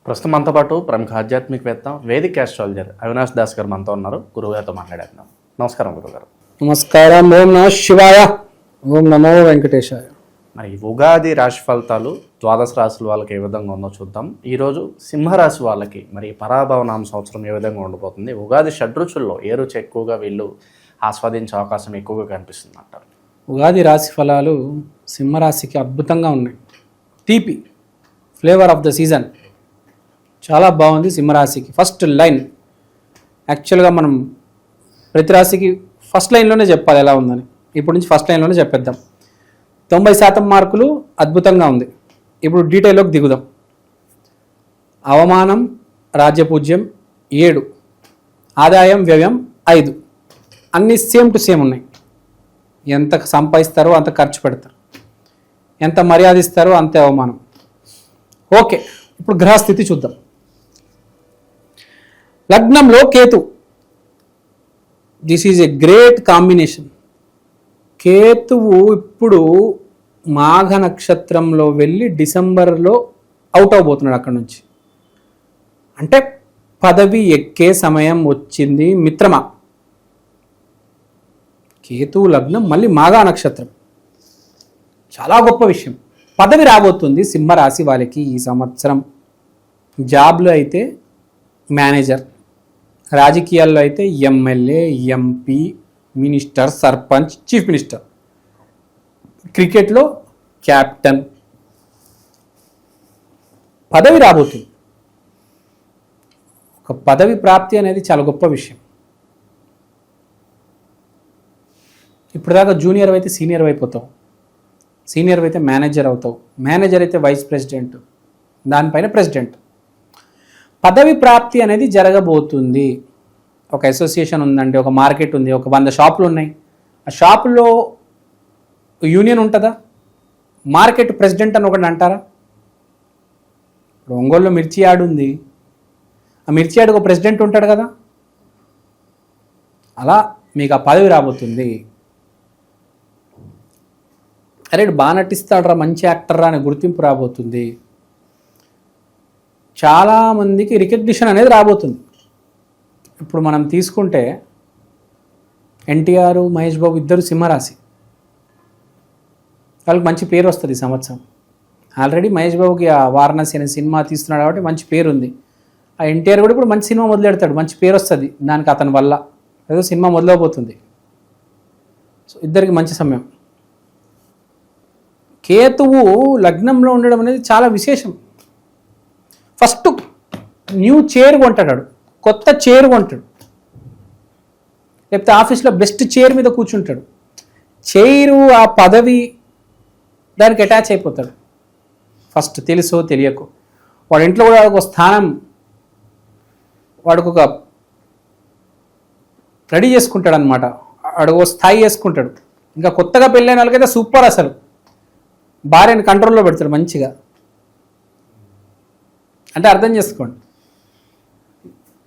ప్రస్తుతం మనతో పాటు ప్రముఖ ఆధ్యాత్మికవేత్త వేదిక్ ఆస్ట్రాలజర్ అవినాష్ దాస్ గారు మనతో ఉన్నారు. గురువుగారితో మాట్లాడేద్దాం. నమస్కారం గురుగారు. నమస్కారం. ఓం నమః శివాయ. ఓం నమో వెంకటేశాయ. మరి ఉగాది రాశి ఫలితాలు ద్వాదశ రాశుల వాళ్ళకి ఏ విధంగా ఉందో చూద్దాం. ఈరోజు సింహరాశి వాళ్ళకి మరి పరాభవనామ సంవత్సరం ఏ విధంగా ఉండబోతుంది, ఉగాది షడ్రుచుల్లో ఏ రుచి ఎక్కువగా వీళ్ళు ఆస్వాదించే అవకాశం ఎక్కువగా కనిపిస్తుంది అంటారు? ఉగాది రాశి ఫలాలు సింహరాశికి అద్భుతంగా ఉన్నాయి. తీపి ఫ్లేవర్ ఆఫ్ ద సీజన్ చాలా బాగుంది సింహరాశికి. ఫస్ట్ లైన్ యాక్చువల్గా మనం ప్రతి రాశికి ఫస్ట్ లైన్లోనే చెప్పాలి ఎలా ఉందని. ఇప్పటి నుంచి ఫస్ట్ లైన్లోనే చెప్పేద్దాం. 90% మార్కులు అద్భుతంగా ఉంది. ఇప్పుడు డీటెయిల్లోకి దిగుదాం. అవమానం రాజ్యపూజ్యం 7, ఆదాయం వ్యయం 5, అన్నీ సేమ్ టు సేమ్ ఉన్నాయి. ఎంత సంపాదిస్తారో అంత ఖర్చు పెడతారు, ఎంత మర్యాద ఇస్తారో అంతే అవమానం. ఓకే, ఇప్పుడు గ్రహస్థితి చూద్దాం. లగ్నంలో Ketu. This is a great combination. కేతువు ఇప్పుడు మాఘ నక్షత్రంలో వెళ్ళి డిసెంబర్లో అవుట్ అవబోతున్నాడు అక్కడి నుంచి. అంటే పదవి ఎక్కే సమయం వచ్చింది మిత్రమా. కేతువు లగ్నం మళ్ళీ మాఘ నక్షత్రం, చాలా గొప్ప విషయం. పదవి రాబోతుంది సింహరాశి వాళ్ళకి ఈ సంవత్సరం. జాబ్లో అయితే మేనేజర్, రాజకీయాల్లో అయితే MLA, MP, minister, sarpanch, chief minister, క్రికెట్లో క్యాప్టెన్. పదవి రాబోతుంది. ఒక పదవి ప్రాప్తి అనేది చాలా గొప్ప విషయం. ఇప్పుడు దాకా జూనియర్ అయితే సీనియర్ అయిపోతావు, సీనియర్ అయితే మేనేజర్ అవుతావు, మేనేజర్ అయితే వైస్ ప్రెసిడెంట్, దానిపైన ప్రెసిడెంట్. పదవి ప్రాప్తి అనేది జరగబోతుంది. ఒక అసోసియేషన్ ఉందండి, ఒక మార్కెట్ ఉంది, ఒక 100 షాపులు ఉన్నాయి. ఆ షాపులో యూనియన్ ఉంటుందా? మార్కెట్ ప్రెసిడెంట్ అని ఒకటి అంటారా? ఇప్పుడు ఒంగోలులో మిర్చి యార్డ్ ఉంది, ఆ మిర్చి యార్డ్కి ఒక ప్రెసిడెంట్ ఉంటాడు కదా. అలా మీకు ఆ పదవి రాబోతుంది. అరే బాగా నటిస్తాడు రా, మంచి యాక్టర్ రా అనే గుర్తింపు రాబోతుంది. చాలామందికి రికగ్నిషన్ అనేది రాబోతుంది. ఇప్పుడు మనం తీసుకుంటే ఎన్టీఆర్, మహేష్ బాబు ఇద్దరు సింహరాశి, వాళ్ళకి మంచి పేరు వస్తుంది ఈ సంవత్సరం. ఆల్రెడీ మహేష్ బాబుకి ఆ వారణాసి అనే సినిమా తీస్తున్నాడు కాబట్టి మంచి పేరు ఉంది. ఆ ఎన్టీఆర్ కూడా ఇప్పుడు మంచి సినిమా మొదలెడతాడు, మంచి పేరు వస్తుంది దానికి అతని వల్ల. ఏదో సినిమా మొదలవబోతుంది. సో ఇద్దరికి మంచి సమయం. కేతువు లగ్నంలో ఉండడం అనేది చాలా విశేషం. ఫస్ట్ న్యూ చైర్ కొంటాడు, కొత్త చైర్ కొంటాడు, లేకపోతే ఆఫీస్లో బెస్ట్ చైర్ మీద కూర్చుంటాడు. చైరు ఆ పదవి దానికి అటాచ్ అయిపోతాడు. ఫస్ట్ తెలుసో తెలియకో వాడి ఇంట్లో కూడా ఒక స్థానం వాడికి ఒక రెడీ చేసుకుంటాడు అనమాట. వాడు ఒక స్థాయి చేసుకుంటాడు. ఇంకా కొత్తగా పెళ్ళైన వాళ్ళకైతే సూపర్. అసలు భార్యని కంట్రోల్లో పెడతాడు మంచిగా. అంటే అర్థం చేసుకోండి,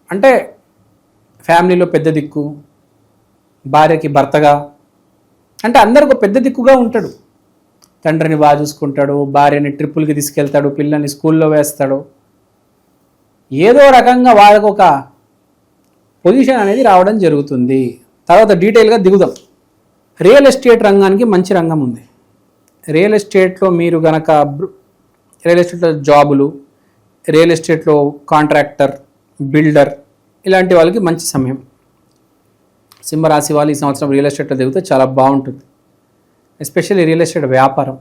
అంటే ఫ్యామిలీలో పెద్ద దిక్కు, భార్యకి భర్తగా, అంటే అందరికి పెద్ద దిక్కుగా ఉంటాడు. తండ్రిని బాగా చూసుకుంటాడు, భార్యని ట్రిప్పులకి తీసుకెళ్తాడు, పిల్లల్ని స్కూల్లో వేస్తాడు. ఏదో రకంగా వాళ్ళకు ఒక పొజిషన్ అనేది రావడం జరుగుతుంది. తర్వాత డీటెయిల్గా దిగుదాం. రియల్ ఎస్టేట్ రంగానికి మంచి రంగం ఉంది. రియల్ ఎస్టేట్లో మీరు గనక రియల్ ఎస్టేట్లో జాబులు, రియల్ ఎస్టేట్లో కాంట్రాక్టర్, బిల్డర్ ఇలాంటి వాళ్ళకి మంచి సమయం. సింహరాశి వాళ్ళు ఈ సంవత్సరం రియల్ ఎస్టేట్లో దిగితే చాలా బాగుంటుంది. ఎస్పెషల్లీ రియల్ ఎస్టేట్ వ్యాపారం.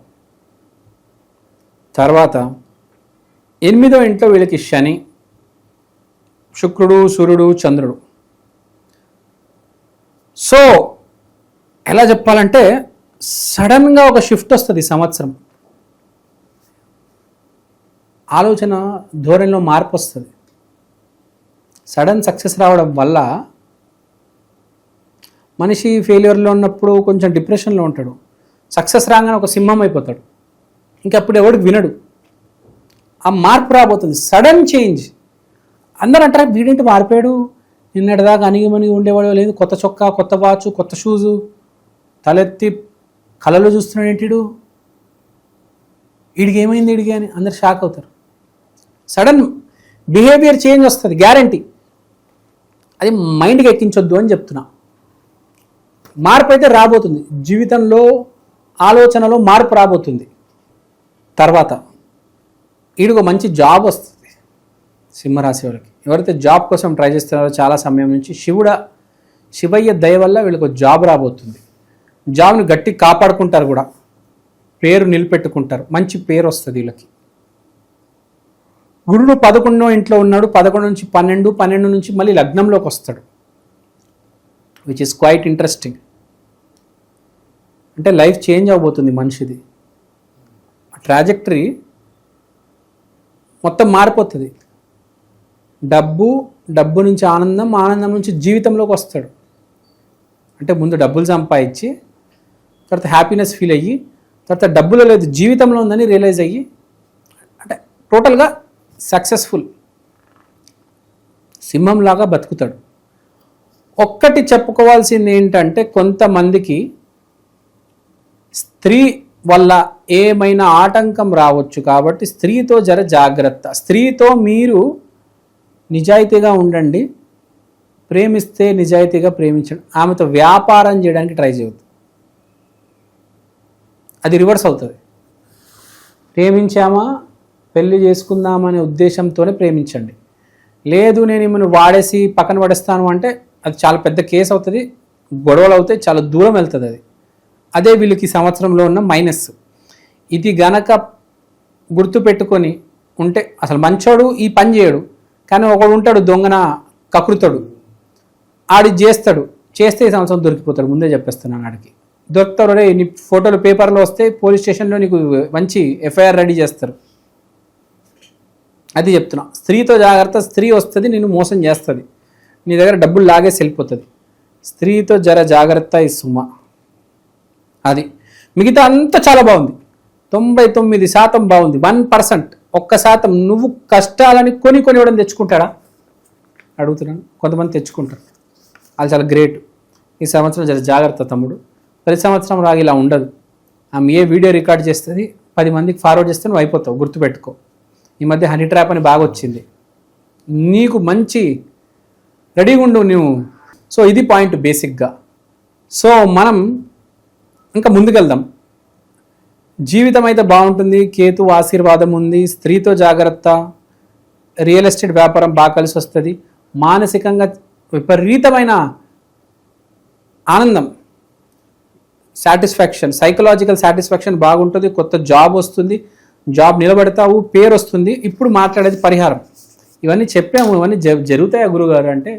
తర్వాత 8వ ఇంట్లో వీళ్ళకి శని, శుక్రుడు, సూర్యుడు, చంద్రుడు. సో ఎలా చెప్పాలంటే సడన్గా ఒక షిఫ్ట్ వస్తుంది ఈ సంవత్సరం. ఆలోచన ధోరణిలో మార్పు వస్తుంది. సడన్ సక్సెస్ రావడం వల్ల మనిషి ఫెయిల్యూర్లో ఉన్నప్పుడు కొంచెం డిప్రెషన్లో ఉంటాడు. సక్సెస్ రాగానే ఒక సింహం అయిపోతాడు. ఇంకప్పుడు ఎవడికి వినడు. ఆ మార్పు రాబోతుంది, సడన్ చేంజ్. అందరూ అంటారా వీడింటి మారిపోయాడు, నిన్నటిదాకా అణిగిమణిగి ఉండేవాడు, లేదు కొత్త చొక్కా, కొత్త వాచు, కొత్త షూజు, తలెత్తి కళలో చూస్తున్నాడు ఏంటిడు, వీడికి ఏమైంది వీడికి అని అందరు షాక్ అవుతారు. సడన్ బిహేవియర్ చేంజ్ వస్తుంది, గ్యారంటీ. అది మైండ్కి ఎక్కించొద్దు అని చెప్తున్నా. మార్పు అయితే రాబోతుంది జీవితంలో, ఆలోచనలో మార్పు రాబోతుంది. తర్వాత వీడికి మంచి జాబ్ వస్తుంది సింహరాశి వాళ్ళకి. ఎవరైతే జాబ్ కోసం ట్రై చేస్తున్నారో చాలా సమయం నుంచి శివయ్య దయ వల్ల వీళ్ళకి జాబ్ రాబోతుంది. జాబ్ని గట్టి కాపాడుకుంటారు కూడా, పేరు నిలబెట్టుకుంటారు, మంచి పేరు వస్తుంది వీళ్ళకి. గురుడు 11వ ఇంట్లో ఉన్నాడు, 11 నుంచి 12, 12 నుంచి మళ్ళీ లగ్నంలోకి వస్తాడు, విచ్ ఇస్ క్వైట్ ఇంట్రెస్టింగ్. అంటే లైఫ్ చేంజ్ అవబోతుంది మనిషిది, ట్రాజెక్టరీ మొత్తం మారిపోతుంది. డబ్బు నుంచి ఆనందం, ఆనందం నుంచి జీవితంలోకి వస్తాడు. అంటే ముందు డబ్బులు సంపాదించి తర్వాత హ్యాపీనెస్ ఫీల్ అయ్యి, తర్వాత డబ్బులో లేదు జీవితంలో ఉందని రియలైజ్ అయ్యి, అంటే టోటల్గా సక్సెస్ఫుల్ సింహంలాగా బతుకుతాడు. ఒక్కటి చెప్పుకోవాల్సింది ఏంటంటే, కొంతమందికి స్త్రీ వల్ల ఏమైనా ఆటంకం రావచ్చు కాబట్టి స్త్రీతో జర జాగ్రత్త. స్త్రీతో మీరు నిజాయితీగా ఉండండి, ప్రేమిస్తే నిజాయితీగా ప్రేమించండి. ఆమెతో వ్యాపారం చేయడానికి ట్రై చేయవద్దు, అది రివర్స్ అవుతుంది. ప్రేమించామా పెళ్లి చేసుకుందామనే ఉద్దేశంతోనే ప్రేమించండి. లేదు నేను ఈమెను వాడేసి పక్కన పడేస్తాను అంటే అది చాలా పెద్ద కేసు అవుతుంది, గొడవలు అవుతాయి, చాలా దూరం వెళ్తుంది అది. అదే వీళ్ళకి సంవత్సరంలో ఉన్న మైనస్. ఇది గనక గుర్తుపెట్టుకొని ఉంటే అసలు మంచోడు ఈ పని చేయడు, కానీ ఒకడు ఉంటాడు దొంగన కకృతడు, ఆడి చేస్తే ఈ సంవత్సరం దొరికిపోతాడు. ముందే చెప్పేస్తున్నాను, ఆడికి దొరుకుతారు. రే నీ ఫోటోలు పేపర్లో వస్తే పోలీస్ స్టేషన్లో నీకు మంచి ఎఫ్ఐఆర్ రెడీ చేస్తారు. అది చెప్తున్నా, స్త్రీతో జాగ్రత్త. స్త్రీ వస్తుంది నిన్ను మోసం చేస్తుంది, నీ దగ్గర డబ్బులు లాగేసి వెళ్ళిపోతుంది. స్త్రీతో జర జాగ్రత్త ఈ సుమ. అది మిగతా అంతా చాలా బాగుంది, 99% బాగుంది. 1%, 1% నువ్వు కష్టాలని కొని ఇవ్వడం తెచ్చుకుంటాడా అడుగుతున్నాను. కొంతమంది తెచ్చుకుంటారు, వాళ్ళు చాలా గ్రేట్. ఈ సంవత్సరం జర జాగ్రత్త తమ్ముడు. ప్రతి సంవత్సరం రాగి ఇలా ఉండదు. ఆమె ఏ వీడియో రికార్డ్ చేస్తుంది 10 మందికి ఫార్వర్డ్ చేస్తే నువ్వు అయిపోతావు, గుర్తుపెట్టుకో. ఈ మధ్య హనీ ట్రాప్ అని బాగా వచ్చింది, నీకు మంచి రెడీగా ఉండు నువ్వు. సో ఇది పాయింట్ బేసిక్గా. సో మనం ఇంకా ముందుకెళ్దాం. జీవితం అయితే బాగుంటుంది, కేతు ఆశీర్వాదం ఉంది, స్త్రీతో జాగ్రత్త, రియల్ ఎస్టేట్ వ్యాపారం బాగా కలిసి వస్తుంది, మానసికంగా విపరీతమైన ఆనందం, సాటిస్ఫాక్షన్, సైకలాజికల్ సాటిస్ఫాక్షన్ బాగుంటుంది. కొత్త జాబ్ వస్తుంది, జాబ్ నిలబెడతావు, పేరు వస్తుంది. ఇప్పుడు మాట్లాడేది పరిహారం. ఇవన్నీ చెప్పాము, ఇవన్నీ జరుగుతాయా గురుగారు అంటే,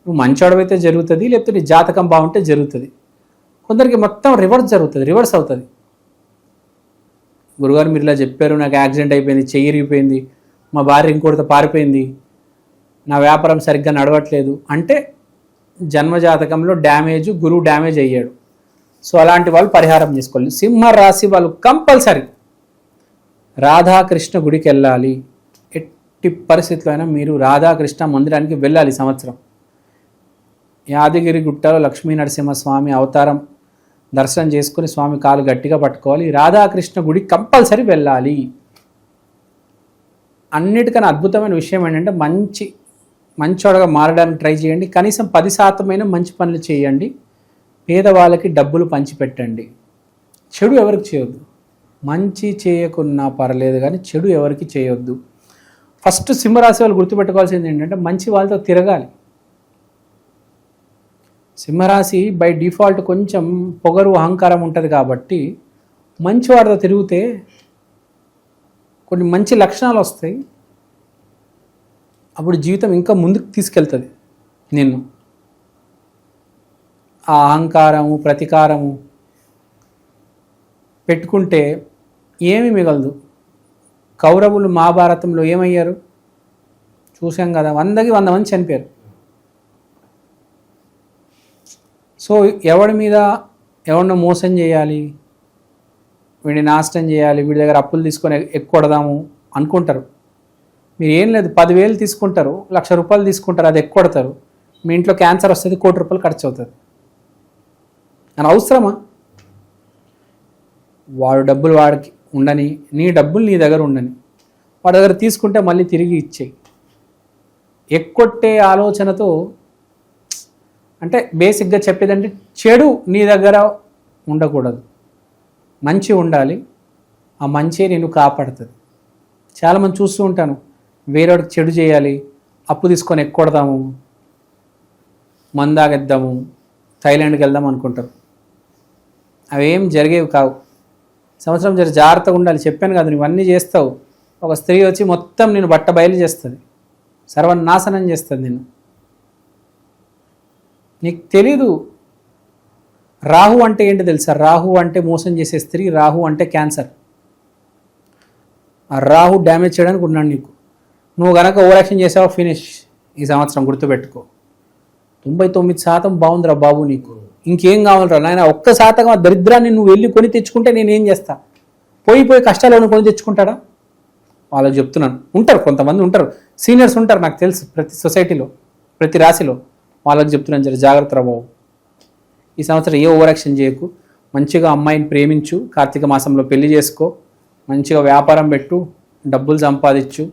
నువ్వు మంచోడవైతే జరుగుతుంది, లేకపోతే నీ జాతకం బాగుంటే జరుగుతుంది. కొందరికి మొత్తం రివర్స్ అవుతుంది. గురుగారు మీరు ఇలా చెప్పారు, నాకు యాక్సిడెంట్ అయిపోయింది, చెయ్యి ఇరిగిపోయింది, మా భార్య ఇంకోటితో పారిపోయింది, నా వ్యాపారం సరిగ్గా నడవట్లేదు అంటే జన్మజాతకంలో డ్యామేజ్, గురువు డ్యామేజ్ అయ్యాడు. సో అలాంటి వాళ్ళు పరిహారం చేసుకోవాలి. సింహ రాశి వాళ్ళు కంపల్సరీ రాధాకృష్ణ గుడికి వెళ్ళాలి. ఎట్టి పరిస్థితుల్లో అయినా మీరు రాధాకృష్ణ మందిరానికి వెళ్ళాలి. సంవత్సరం యాదగిరి గుట్టలో లక్ష్మీ నరసింహస్వామి అవతారం దర్శనం చేసుకుని స్వామి కాలు గట్టిగా పట్టుకోవాలి. రాధాకృష్ణ గుడి కంపల్సరీ వెళ్ళాలి. అన్నిటికన్నా అద్భుతమైన విషయం ఏంటంటే, మంచోడగా మారడానికి ట్రై చేయండి. కనీసం 10% మంచి పనులు చేయండి. పేదవాళ్ళకి డబ్బులు పంచిపెట్టండి. చెడు ఎవరికి చేయొద్దు. మంచి చేయకున్నా పర్లేదు కానీ చెడు ఎవరికి చేయొద్దు. ఫస్ట్ సింహరాశి వాళ్ళు గుర్తుపెట్టుకోవాల్సింది ఏంటంటే, మంచి వాళ్ళతో తిరగాలి. సింహరాశి బై డిఫాల్ట్ కొంచెం పొగరు, అహంకారం ఉంటుంది కాబట్టి మంచి వాడితో తిరిగితే కొన్ని మంచి లక్షణాలు వస్తాయి. అప్పుడు జీవితం ఇంకా ముందుకు తీసుకెళ్తుంది నిన్ను. ఆ అహంకారము, ప్రతీకారము పెట్టుకుంటే ఏమీ మిగలదు. కౌరవులు మహాభారతంలో ఏమయ్యారు చూసాం కదా, 100కి 100 మంది చనిపోయారు. సో ఎవరినో మోసం చేయాలి, వీడిని నాశనం చేయాలి, వీడి దగ్గర అప్పులు తీసుకొని ఎక్కొడదాము అనుకుంటారు. మీరు ఏం లేదు, 10,000 తీసుకుంటారు, 1,00,000 రూపాయలు తీసుకుంటారు, అది ఎక్కొడతారు. మీ ఇంట్లో క్యాన్సర్ వస్తుంది, 1 కోటి రూపాయలు ఖర్చు అవుతుంది. అని అవసరమా? వాడు డబ్బులు వాడికి ఉండని, నీ డబ్బులు నీ దగ్గర ఉండని. వాడి దగ్గర తీసుకుంటే మళ్ళీ తిరిగి ఇచ్చేయి. ఎక్కొట్టే ఆలోచనతో, అంటే బేసిక్గా చెప్పేదంటే చెడు నీ దగ్గర ఉండకూడదు, మంచి ఉండాలి. ఆ మంచి నేను కాపాడుతుంది. చాలామంది చూస్తూ ఉంటాను, వేరేవాడికి చెడు చేయాలి, అప్పు తీసుకొని ఎక్కొడదాము, మందాగెద్దాము, థైలాండ్కి వెళ్దాం అనుకుంటారు. అవేం జరిగేవి కావు. సంవత్సరం జర జాగ్రత్తగా ఉండాలి. చెప్పాను కదా, నువ్వు అన్నీ చేస్తావు, ఒక స్త్రీ వచ్చి మొత్తం నేను బట్ట బయలు చేస్తుంది, సర్వనాశనం చేస్తుంది నేను. నీకు తెలీదు రాహు అంటే ఏంటి తెలుసా? రాహు అంటే మోసం చేసే స్త్రీ, రాహు అంటే క్యాన్సర్. ఆ రాహు డ్యామేజ్ చేయడానికి ఉన్నాడు నీకు. నువ్వు కనుక ఓవర్ యాక్షన్ చేసావో ఫినిష్. ఈ సంవత్సరం గుర్తుపెట్టుకో. 99% బాగుందిరా బాబు నీకు. ఇంకేం కావాలరా నాయన? 1% ఆ దరిద్రాన్ని నువ్వు వెళ్ళి కొని తెచ్చుకుంటే నేనేం చేస్తా? పోయి కష్టాలను కొని తెచ్చుకుంటాడా? వాళ్ళకి చెప్తున్నాను. ఉంటారు, కొంతమంది ఉంటారు, సీనియర్స్ ఉంటారు, నాకు తెలుసు, ప్రతి సొసైటీలో, ప్రతి రాశిలో. వాళ్ళకి చెప్తున్నాను, జర జాగ్రత్త రా బాబు. ఈ సంవత్సరం ఏ ఓవర్ యాక్షన్ చేయకు. మంచిగా అమ్మాయిని ప్రేమించు, కార్తీక మాసంలో పెళ్లి చేసుకో, మంచిగా వ్యాపారం పెట్టు, డబ్బులు సంపాదించు,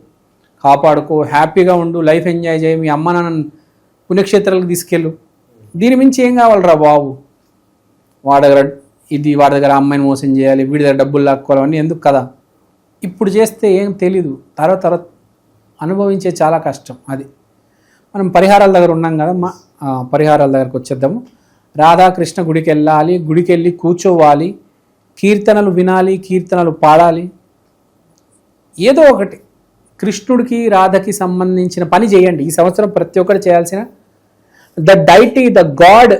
కాపాడుకో, హ్యాపీగా ఉండు, లైఫ్ ఎంజాయ్ చేయి, మీ అమ్మ నాన్న పుణ్యక్షేత్రాలకు తీసుకెళ్ళు. దీని మించి ఏం కావాలరా బాబు? వాడి దగ్గర అమ్మాయిని మోసం చేయాలి, వీడి దగ్గర డబ్బులు లాక్కోవాలని ఎందుకు కదా? ఇప్పుడు చేస్తే ఏం తెలీదు, తర్వాత అనుభవించే చాలా కష్టం. అది మనం పరిహారాల దగ్గర ఉన్నాం కదా, పరిహారాల దగ్గరకు వచ్చేద్దాము. రాధాకృష్ణ గుడికి వెళ్ళాలి, గుడికి వెళ్ళి కూర్చోవాలి, కీర్తనలు వినాలి, కీర్తనలు పాడాలి. ఏదో ఒకటి కృష్ణుడికి రాధకి సంబంధించిన పని చేయండి. ఈ సంవత్సరం ప్రతి ఒక్కరు చేయాల్సిన ద గాడ్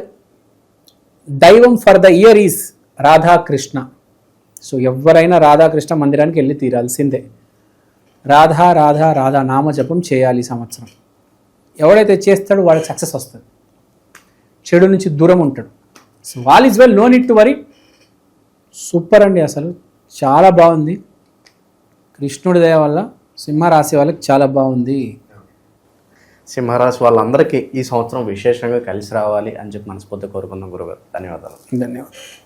దైవం for the year is Radhakrishna. So ఎవరైనా రాధాకృష్ణ మందిరానికి వెళ్ళి తీరాల్సిందే. రాధా రాధా రాధా నామజపం చేయాలి ఈ సంవత్సరం. ఎవడైతే చేస్తాడో వాడికి సక్సెస్ వస్తుంది, చెడు నుంచి దూరం ఉంటాడు. So all is well, no need to worry. Super అండి, అసలు చాలా బాగుంది. కృష్ణుడి దయ వల్ల సింహరాశి వాళ్ళకి చాలా బాగుంది. సింహరాశి వాళ్ళందరికీ ఈ సంవత్సరం విశేషంగా కలిసి రావాలి అని చెప్పి మనస్ఫూర్తిగా కోరుకుందాం గురుగారు. ధన్యవాదాలు. ధన్యవాదాలు.